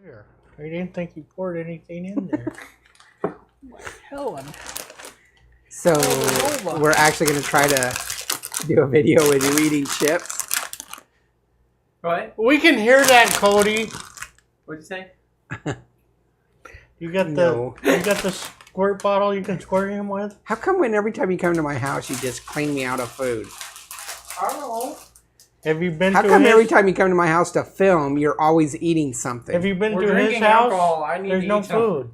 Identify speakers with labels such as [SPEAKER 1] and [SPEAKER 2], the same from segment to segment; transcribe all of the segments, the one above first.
[SPEAKER 1] Here, I didn't think you poured anything in there. Helen.
[SPEAKER 2] So we're actually going to try to do a video with you eating chips.
[SPEAKER 3] What?
[SPEAKER 1] We can hear that, Cody.
[SPEAKER 3] What'd you say?
[SPEAKER 1] You got the squirt bottle you can squirt him with?
[SPEAKER 2] How come when every time you come to my house you just clean me out of food?
[SPEAKER 1] I don't know. Have you been
[SPEAKER 2] How
[SPEAKER 1] to
[SPEAKER 2] come
[SPEAKER 1] his...
[SPEAKER 2] every time you come to my house to film, you're always eating something?
[SPEAKER 1] Have you been
[SPEAKER 3] We're
[SPEAKER 1] to his
[SPEAKER 3] drinking
[SPEAKER 1] house?
[SPEAKER 3] alcohol. I need
[SPEAKER 1] There's
[SPEAKER 3] to
[SPEAKER 1] no
[SPEAKER 3] eat something.
[SPEAKER 1] food.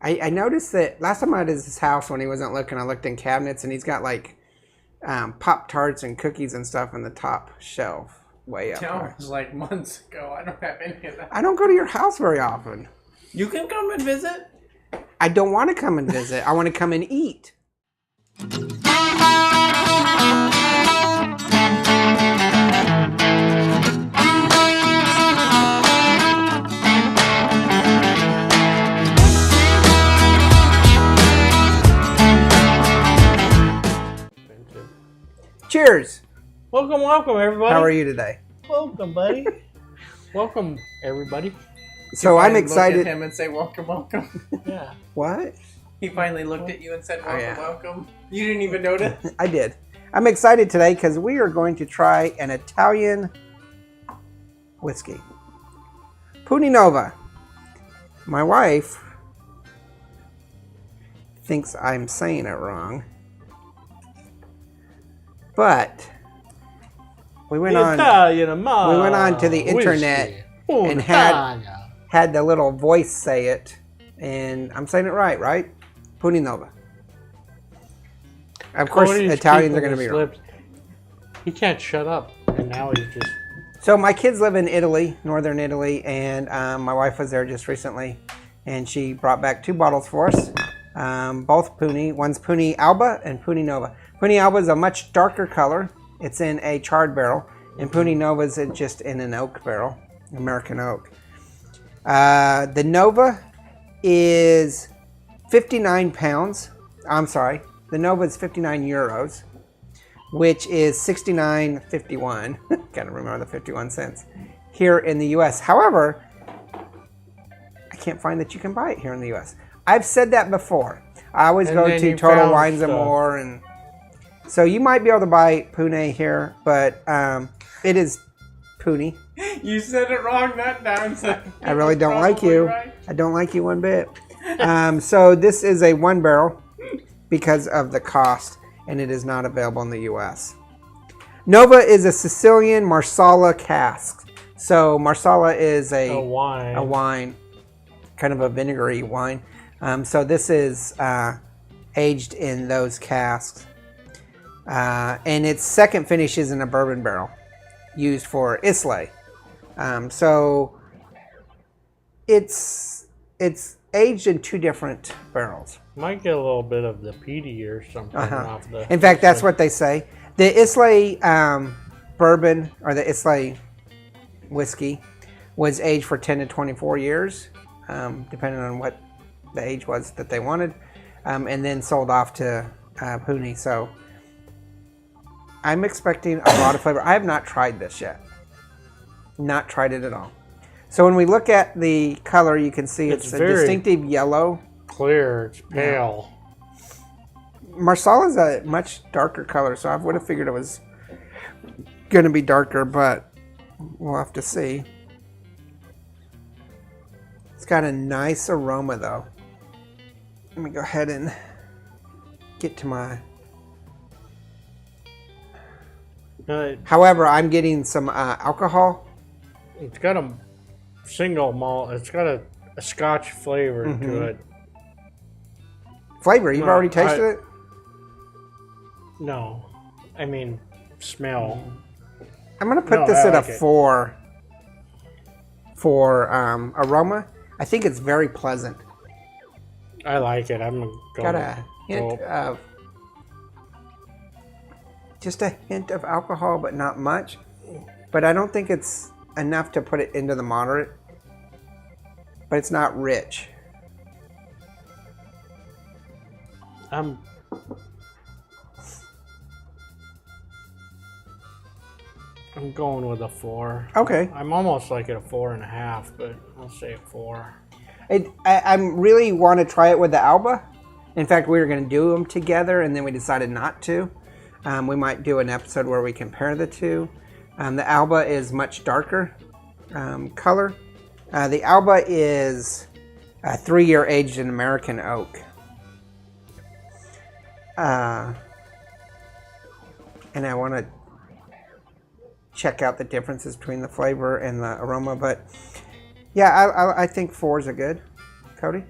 [SPEAKER 2] I noticed that last time I was at his house when he wasn't looking, I looked in cabinets and he's got like Pop-Tarts and cookies and stuff on the top shelf way up
[SPEAKER 3] That
[SPEAKER 2] there.
[SPEAKER 3] was like months ago. I don't have any of that.
[SPEAKER 2] I don't go to your house very often.
[SPEAKER 3] You can come and visit.
[SPEAKER 2] I don't want to come and visit. I want to come and eat. Cheers.
[SPEAKER 1] Welcome, everybody.
[SPEAKER 2] How are you today?
[SPEAKER 1] Welcome, buddy. Welcome, everybody.
[SPEAKER 2] So I'm
[SPEAKER 3] Look
[SPEAKER 2] excited.
[SPEAKER 3] at him and say, "Welcome, welcome."
[SPEAKER 1] Yeah.
[SPEAKER 2] What?
[SPEAKER 3] He finally looked at you and said, "Welcome,
[SPEAKER 2] yeah.
[SPEAKER 3] welcome." You didn't even notice.
[SPEAKER 2] I did. I'm excited today because we are going to try an Italian whiskey. Puni Nova. My wife thinks I'm saying it wrong. But we went on to the internet and had the little voice say it, and I'm saying it right? Puni Nova. Of course,
[SPEAKER 1] Cody's
[SPEAKER 2] Italians are going to
[SPEAKER 1] keeping
[SPEAKER 2] be
[SPEAKER 1] his
[SPEAKER 2] wrong.
[SPEAKER 1] lips. He can't shut up, and now he's just...
[SPEAKER 2] So my kids live in Italy, northern Italy, and my wife was there just recently, and she brought back 2 bottles for us, both Puni. One's Puni Alba and Puni Nova. Puni Alba is a much darker color. It's in a charred barrel, and Puni Nova is just in an oak barrel, American oak. The Nova is 59 pounds. I'm sorry. The Nova is 59 euros, which is 69.51. Gotta remember the 51 cents here in the U.S. However, I can't find that you can buy it here in the U.S. I've said that before. I always go to Total Wines and More, and so you might be able to buy Pune here, but it is Puni.
[SPEAKER 3] You said it wrong that time. So
[SPEAKER 2] I really don't like you.
[SPEAKER 3] Right.
[SPEAKER 2] I don't like you one bit. So this is a 1 barrel because of the cost, and it is not available in the U.S. Nova is a Sicilian Marsala cask. So Marsala is a wine, kind of a vinegary wine. So this is aged in those casks. And its second finish is in a bourbon barrel used for Islay. So it's aged in 2 different barrels.
[SPEAKER 1] Might get a little bit of the peaty or something off the...
[SPEAKER 2] In fact, that's what they say. The Islay bourbon, or the Islay whiskey, was aged for 10 to 24 years, depending on what the age was that they wanted, and then sold off to Puni. So I'm expecting a lot of flavor. I have not tried this yet. Not tried it at all. So when we look at the color, you can see it's a distinctive yellow.
[SPEAKER 1] Clear, it's pale.
[SPEAKER 2] Yeah. Marsala is a much darker color, so I would have figured it was going to be darker, but we'll have to see. It's got a nice aroma, though. Let me go ahead and get to my... However, I'm getting some alcohol.
[SPEAKER 1] It's got a single malt. It's got a Scotch flavor to it.
[SPEAKER 2] Flavor? You've already tasted it?
[SPEAKER 1] No. I mean, smell.
[SPEAKER 2] I'm going to put this at a 4 for aroma. I think it's very pleasant.
[SPEAKER 1] I like it. I'm going to
[SPEAKER 2] Got a hint of... Just a hint of alcohol, but not much. But I don't think it's enough to put it into the moderate. But it's not rich.
[SPEAKER 1] I'm going with a 4.
[SPEAKER 2] Okay.
[SPEAKER 1] I'm almost like at a 4.5, but I'll say a 4.
[SPEAKER 2] I really want to try it with the Alba. In fact, we were going to do them together, and then we decided not to. We might do an episode where we compare the two. The Alba is much darker color. The Alba is 3-year aged in American oak. And I want to check out the differences between the flavor and the aroma, but yeah, I think 4s are good. Cody?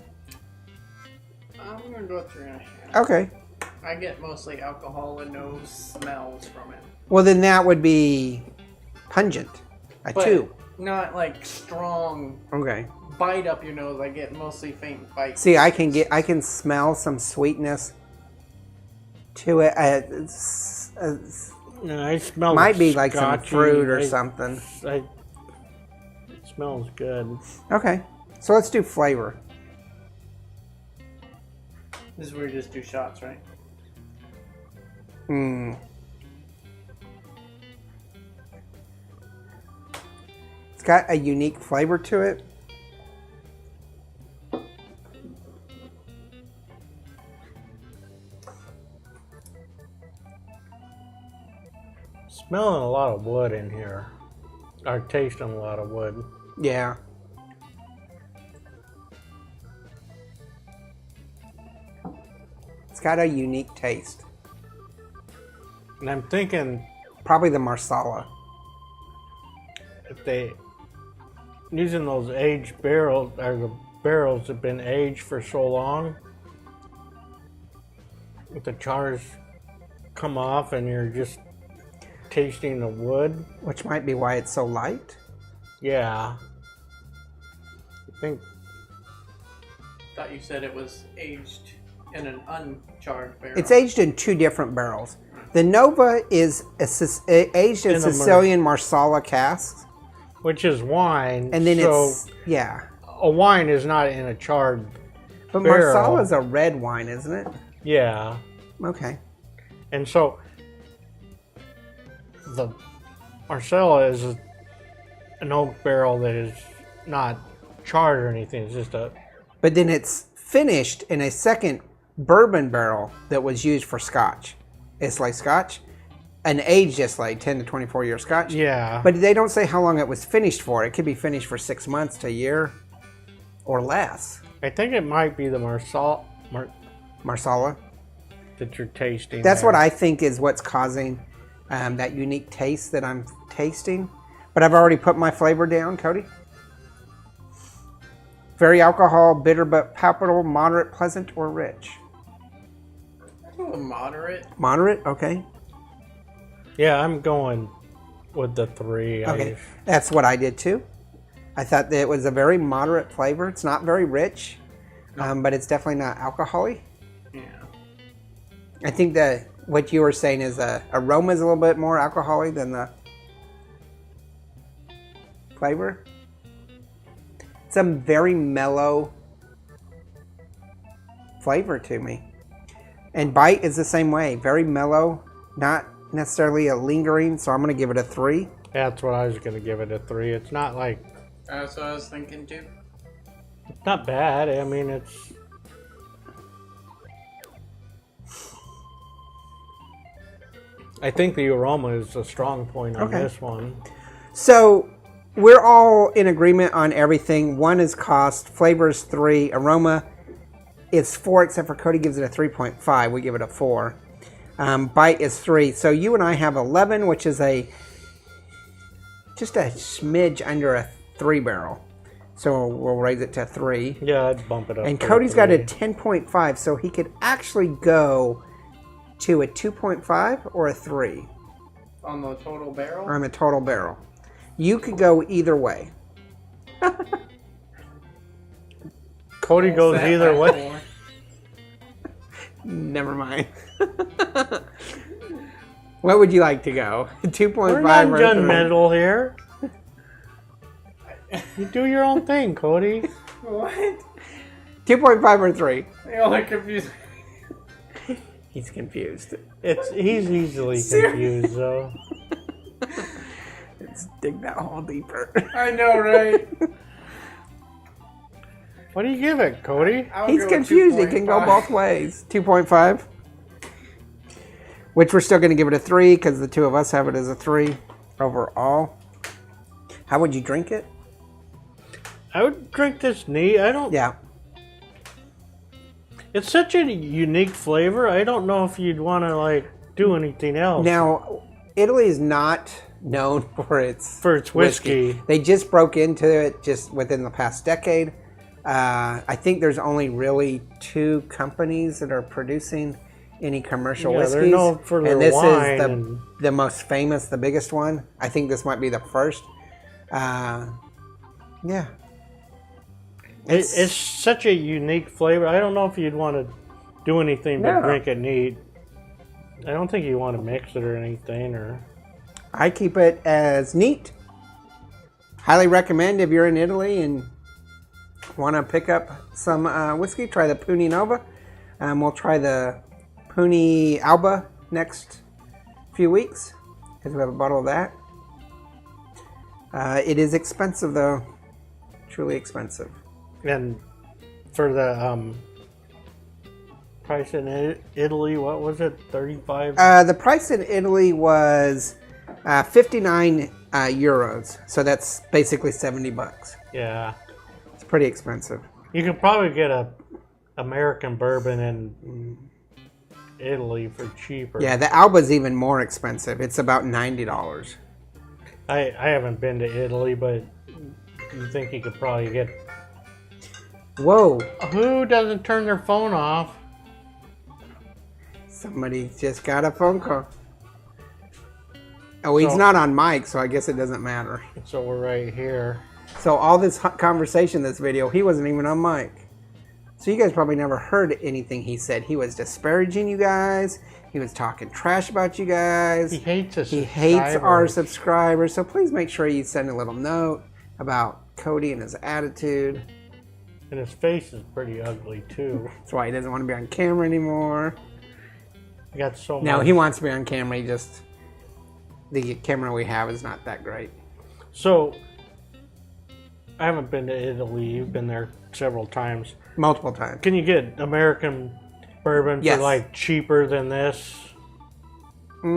[SPEAKER 3] I'm going to go 3.5.
[SPEAKER 2] Okay.
[SPEAKER 3] I get mostly alcohol and no smells from it.
[SPEAKER 2] Well, then that would be pungent. A
[SPEAKER 3] But
[SPEAKER 2] 2.
[SPEAKER 3] not like strong
[SPEAKER 2] Okay.
[SPEAKER 3] bite up your nose. I get mostly faint bites.
[SPEAKER 2] See, I can smell some sweetness to it.
[SPEAKER 1] Yeah, I smell
[SPEAKER 2] Might be like some
[SPEAKER 1] scotchy.
[SPEAKER 2] fruit or something.
[SPEAKER 1] It smells good.
[SPEAKER 2] Okay. So let's do flavor.
[SPEAKER 3] This is where you just do shots, right?
[SPEAKER 2] It's got a unique flavor to it.
[SPEAKER 1] Smelling a lot of wood in here. Or tasting a lot of wood.
[SPEAKER 2] Yeah. It's got a unique taste.
[SPEAKER 1] And I'm thinking
[SPEAKER 2] Probably the Marsala.
[SPEAKER 1] if they using those aged barrels, or the barrels have been aged for so long, if the chars come off and you're just tasting the wood.
[SPEAKER 2] Which might be why it's so light.
[SPEAKER 1] Yeah. I think
[SPEAKER 3] Thought you said it was aged in an uncharred barrel.
[SPEAKER 2] It's aged in 2 different barrels. The Nova is aged in
[SPEAKER 1] In a
[SPEAKER 2] Sicilian Marsala casks.
[SPEAKER 1] which is wine.
[SPEAKER 2] And then
[SPEAKER 1] so
[SPEAKER 2] it's, yeah.
[SPEAKER 1] a wine is not in a charred
[SPEAKER 2] But
[SPEAKER 1] barrel.
[SPEAKER 2] Marsala is a red wine, isn't it?
[SPEAKER 1] Yeah.
[SPEAKER 2] Okay.
[SPEAKER 1] And so the Marsala is an oak barrel that is not charred or anything. It's just a
[SPEAKER 2] But then it's finished in a second bourbon barrel that was used for Scotch. It's like Scotch. An aged just like 10 to 24 year Scotch.
[SPEAKER 1] yeah.
[SPEAKER 2] But they don't say how long it was finished for. It could be finished for 6 months to a year or less.
[SPEAKER 1] I think it might be the
[SPEAKER 2] Marsala.
[SPEAKER 1] that you're tasting.
[SPEAKER 2] That's
[SPEAKER 1] there.
[SPEAKER 2] what I think is what's causing that unique taste that I'm tasting. But I've already put my flavor down, Cody. Very alcohol, bitter but palpable, moderate, pleasant, or rich.
[SPEAKER 3] Oh, moderate.
[SPEAKER 2] Moderate, okay.
[SPEAKER 1] Yeah, I'm going with the 3.
[SPEAKER 2] Okay, that's what I did too. I thought that it was a very moderate flavor. It's not very rich, but it's definitely not alcohol-y.
[SPEAKER 3] Yeah.
[SPEAKER 2] I think that what you were saying is the aroma is a little bit more alcohol-y than the flavor. It's a very mellow flavor to me. And bite is the same way. Very mellow, not necessarily a lingering, so I'm going to give it a 3.
[SPEAKER 1] That's what I was going to give it a 3. It's not like,
[SPEAKER 3] That's what I was thinking too.
[SPEAKER 1] it's not bad. I mean, it's, I think the aroma is a strong point on
[SPEAKER 2] Okay.
[SPEAKER 1] this one.
[SPEAKER 2] So we're all in agreement on everything. 1 is cost, flavor is 3, aroma is 4, except for Cody gives it a 3.5. We give it a 4. Bite is 3. So you and I have 11, which is just a smidge under a 3 barrel. So we'll raise it to 3.
[SPEAKER 1] Yeah, I'd bump it up.
[SPEAKER 2] And
[SPEAKER 1] to
[SPEAKER 2] Cody's got a
[SPEAKER 1] 3.
[SPEAKER 2] 10.5, so he could actually go to a 2.5 or a 3
[SPEAKER 3] On the total barrel?
[SPEAKER 2] on a total barrel. You could go either way.
[SPEAKER 1] Cody goes
[SPEAKER 3] Set
[SPEAKER 1] either
[SPEAKER 3] by
[SPEAKER 1] way.
[SPEAKER 3] 4.
[SPEAKER 2] Never mind. What would you like to go? 2.5
[SPEAKER 1] We're
[SPEAKER 2] or
[SPEAKER 1] not
[SPEAKER 2] 3?
[SPEAKER 1] judgmental here. You do your own thing, Cody.
[SPEAKER 3] What?
[SPEAKER 2] 2.5 or 3?
[SPEAKER 3] You're like confused.
[SPEAKER 2] He's confused.
[SPEAKER 1] He's easily
[SPEAKER 3] Seriously?
[SPEAKER 1] confused though.
[SPEAKER 2] dig that hole deeper.
[SPEAKER 3] I know, right?
[SPEAKER 1] What do you give it, Cody?
[SPEAKER 3] I would
[SPEAKER 2] He's
[SPEAKER 3] go with
[SPEAKER 2] confused. It can go
[SPEAKER 3] 2.5.
[SPEAKER 2] both ways. 2.5. Which we're still going to give it a 3 because the two of us have it as a 3 overall. How would you drink it?
[SPEAKER 1] I would drink this neat. I don't.
[SPEAKER 2] Yeah.
[SPEAKER 1] It's such a unique flavor. I don't know if you'd want to like do anything else.
[SPEAKER 2] Now, Italy is not known for its
[SPEAKER 1] whiskey.
[SPEAKER 2] They just broke into it just within the past decade. I think there's only really 2 companies that are producing any commercial
[SPEAKER 1] Yeah,
[SPEAKER 2] whiskeys.
[SPEAKER 1] they're known for their
[SPEAKER 2] and this
[SPEAKER 1] wine
[SPEAKER 2] is the most famous, the biggest one. I think this might be the first. Yeah.
[SPEAKER 1] It's such a unique flavor. I don't know if you'd want to do anything but drink it neat. I don't think you want to mix it or anything. Or
[SPEAKER 2] I keep it as neat. Highly recommend if you're in Italy and want to pick up some whiskey, try the Puni Nova. We'll try the Puni Alba next few weeks because we have a bottle of that. It is expensive though, truly expensive.
[SPEAKER 1] and for the price in Italy, what was it? 35.
[SPEAKER 2] The price in Italy was 59 euros, so that's basically $70.
[SPEAKER 1] Yeah,
[SPEAKER 2] It's pretty expensive.
[SPEAKER 1] you could probably get a American bourbon in Italy for cheaper.
[SPEAKER 2] Yeah, the Alba's even more expensive. It's about $90.
[SPEAKER 1] I haven't been to Italy, but you think you could probably get.
[SPEAKER 2] Whoa!
[SPEAKER 1] Who doesn't turn their phone off?
[SPEAKER 2] Somebody just got a phone call. Oh, he's
[SPEAKER 1] So-
[SPEAKER 2] not on mic, so I guess it doesn't matter.
[SPEAKER 1] So we're right here.
[SPEAKER 2] So all this conversation, this video, he wasn't even on mic. So you guys probably never heard anything he said. He was disparaging you guys. He was talking trash about you guys.
[SPEAKER 1] He hates us.
[SPEAKER 2] He hates our subscribers. So please make sure you send a little note about Cody and his attitude.
[SPEAKER 1] And his face is pretty ugly too.
[SPEAKER 2] That's why he doesn't want to be on camera anymore.
[SPEAKER 1] He got so much.
[SPEAKER 2] No, he wants to be on camera. He just... The camera we have is not that great.
[SPEAKER 1] So, I haven't been to Italy. You've been there several times.
[SPEAKER 2] Multiple times.
[SPEAKER 1] Can you get American bourbon
[SPEAKER 2] Yes.
[SPEAKER 1] for like cheaper than this?
[SPEAKER 2] I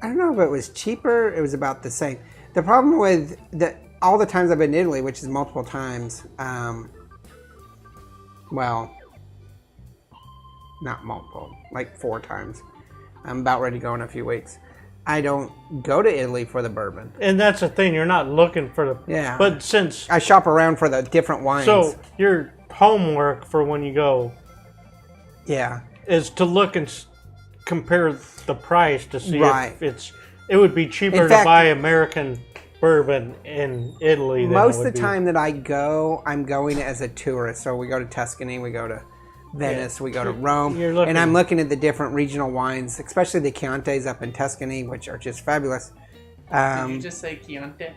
[SPEAKER 2] don't know if it was cheaper. It was about the same. The problem with all the times I've been to Italy, which is multiple times, well, not multiple, like 4 times. I'm about ready to go in a few weeks. I don't go to Italy for the bourbon.
[SPEAKER 1] And that's the thing. You're not looking for the.
[SPEAKER 2] Yeah.
[SPEAKER 1] But since.
[SPEAKER 2] I shop around for the different wines.
[SPEAKER 1] So, your homework for when you go
[SPEAKER 2] yeah.
[SPEAKER 1] is to look and compare the price to see
[SPEAKER 2] Right.
[SPEAKER 1] if it would be cheaper
[SPEAKER 2] In fact-
[SPEAKER 1] to buy American bourbon in Italy than
[SPEAKER 2] Most
[SPEAKER 1] it
[SPEAKER 2] of
[SPEAKER 1] would
[SPEAKER 2] the
[SPEAKER 1] be.
[SPEAKER 2] time that I go, I'm going as a tourist. So we go to Tuscany, we go to Venice, we go to Rome,
[SPEAKER 1] You're looking-
[SPEAKER 2] and I'm looking at the different regional wines, especially the Chiantis up in Tuscany, which are just fabulous.
[SPEAKER 3] Did you just say Chianti?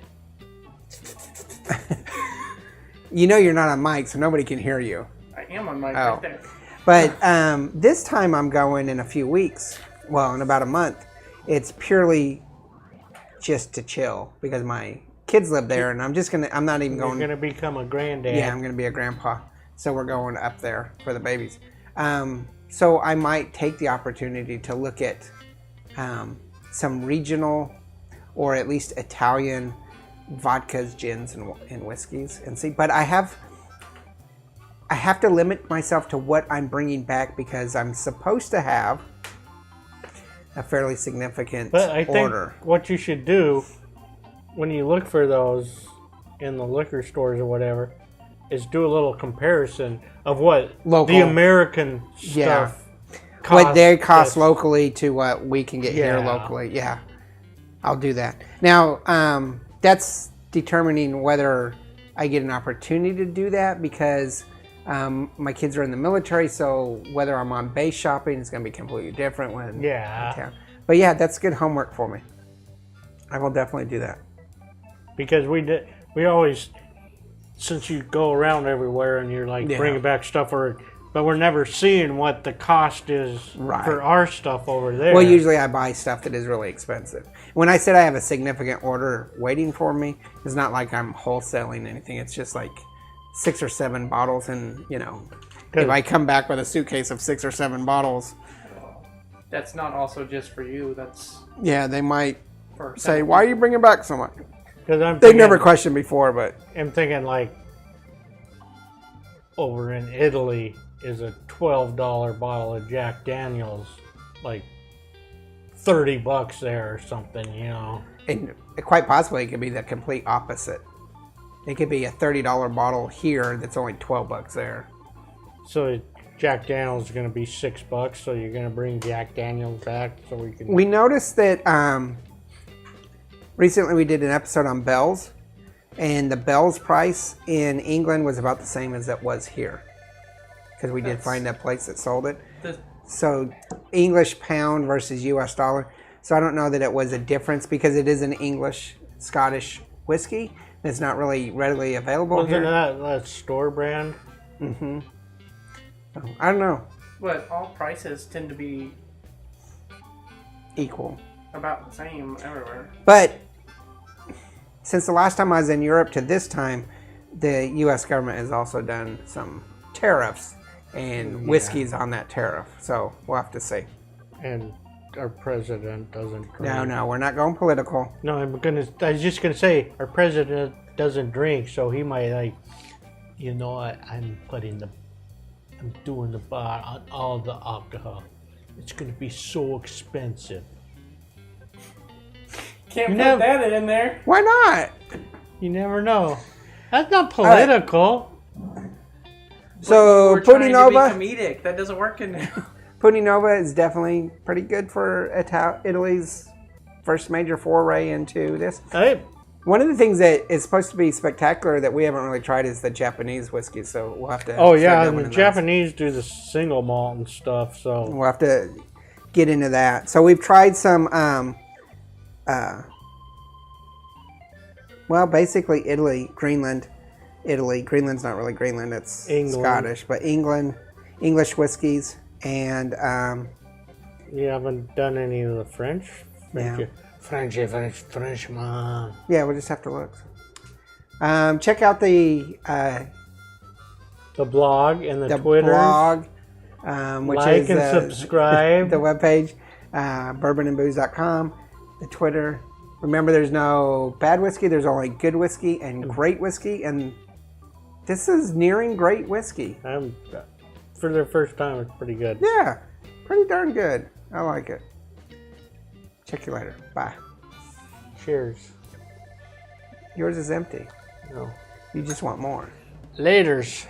[SPEAKER 2] You know you're not on mic, so nobody can hear you.
[SPEAKER 3] I am on mic
[SPEAKER 2] Oh.
[SPEAKER 3] right there.
[SPEAKER 2] But this time I'm going in a few weeks. Well, in about a month. It's purely just to chill because my kids live there, and I'm not even
[SPEAKER 1] You're
[SPEAKER 2] going.
[SPEAKER 1] going to become a granddad.
[SPEAKER 2] Yeah, I'm going to be a grandpa. So we're going up there for the babies. So I might take the opportunity to look at some regional or at least Italian vodkas, gins, and whiskeys and see. But I have to limit myself to what I'm bringing back because I'm supposed to have a fairly significant
[SPEAKER 1] But I think
[SPEAKER 2] order.
[SPEAKER 1] what you should do when you look for those in the liquor stores or whatever is do a little comparison of what
[SPEAKER 2] Local.
[SPEAKER 1] the American
[SPEAKER 2] Yeah.
[SPEAKER 1] stuff
[SPEAKER 2] What they cost
[SPEAKER 1] that's-
[SPEAKER 2] locally to what we can get here
[SPEAKER 1] Yeah.
[SPEAKER 2] locally. Yeah, I'll do that. Now, that's determining whether I get an opportunity to do that because my kids are in the military, so whether I'm on base shopping is going to be completely different when
[SPEAKER 1] Yeah.
[SPEAKER 2] in town. But yeah, that's good homework for me. I will definitely do that.
[SPEAKER 1] Because we always, since you go around everywhere and you're like
[SPEAKER 2] Yeah.
[SPEAKER 1] bringing back stuff, but we're never seeing what the cost is
[SPEAKER 2] Right.
[SPEAKER 1] for our stuff over there.
[SPEAKER 2] Well, usually I buy stuff that is really expensive. When I said I have a significant order waiting for me, it's not like I'm wholesaling anything. It's just like 6 or 7 bottles, and you know, if I come back with a suitcase of 6 or 7 bottles,
[SPEAKER 3] that's not also just for you. That's
[SPEAKER 2] they might
[SPEAKER 3] for
[SPEAKER 2] say, "Why are you bringing back so much?"
[SPEAKER 1] Because
[SPEAKER 2] They've never questioned before, but
[SPEAKER 1] I'm thinking like over in Italy is a $12 bottle of Jack Daniels, like $30 there or something, you know.
[SPEAKER 2] and quite possibly it could be the complete opposite. It could be a $30 bottle here that's only $12 there.
[SPEAKER 1] So Jack Daniels is going to be $6, so you're going to bring Jack Daniels back so we can.
[SPEAKER 2] We noticed that recently we did an episode on Bell's, and the Bell's price in England was about the same as it was here, because we did find that place that sold it. So English pound versus US dollar. So I don't know that it was a difference, because it is an English Scottish whiskey. It's not really readily available here.
[SPEAKER 1] Wasn't that store brand?
[SPEAKER 2] Mm-hmm. I don't know.
[SPEAKER 3] But all prices tend to be
[SPEAKER 2] Equal.
[SPEAKER 3] about the same everywhere.
[SPEAKER 2] But since the last time I was in Europe to this time, the U.S. government has also done some tariffs, and whiskey's on that tariff. So we'll have to see.
[SPEAKER 1] And our president doesn't drink.
[SPEAKER 2] No, we're not going political.
[SPEAKER 1] No, I was just gonna say our president doesn't drink, so he might like, you know what? I'm doing the bar on all the alcohol. It's gonna be so expensive.
[SPEAKER 3] Can't put that in there.
[SPEAKER 2] Why not?
[SPEAKER 1] You never know. That's not political.
[SPEAKER 2] So
[SPEAKER 3] We're
[SPEAKER 2] Puni
[SPEAKER 3] trying
[SPEAKER 2] Nova.
[SPEAKER 3] to be comedic. That doesn't work in there.
[SPEAKER 2] Puni Nova is definitely pretty good for Italy's first major foray into this.
[SPEAKER 1] Hey,
[SPEAKER 2] One of the things that is supposed to be spectacular that we haven't really tried is the Japanese whiskey, so we'll have to.
[SPEAKER 1] oh
[SPEAKER 2] start
[SPEAKER 1] yeah,
[SPEAKER 2] dabbling
[SPEAKER 1] and the
[SPEAKER 2] in those.
[SPEAKER 1] Japanese do the single malt and stuff. So
[SPEAKER 2] We'll have to get into that. So we've tried some, well, basically Greenland. Greenland's not really Greenland; it's
[SPEAKER 1] England.
[SPEAKER 2] Scottish, but English whiskeys, and
[SPEAKER 1] you haven't done any of the French.
[SPEAKER 2] Yeah.
[SPEAKER 1] Frenchman.
[SPEAKER 2] yeah, we'll just have to look. Check out the
[SPEAKER 1] blog and the Twitter.
[SPEAKER 2] blog, which
[SPEAKER 1] Like
[SPEAKER 2] is
[SPEAKER 1] and subscribe.
[SPEAKER 2] the webpage, bourbonandbooze.com, the Twitter. Remember, there's no bad whiskey. There's only good whiskey and great whiskey, and this is nearing great whiskey.
[SPEAKER 1] For the first time, it's pretty good.
[SPEAKER 2] Yeah, pretty darn good. I like it. Check you later. Bye.
[SPEAKER 1] Cheers.
[SPEAKER 2] Yours is empty.
[SPEAKER 1] No.
[SPEAKER 2] You just want more.
[SPEAKER 1] Laters.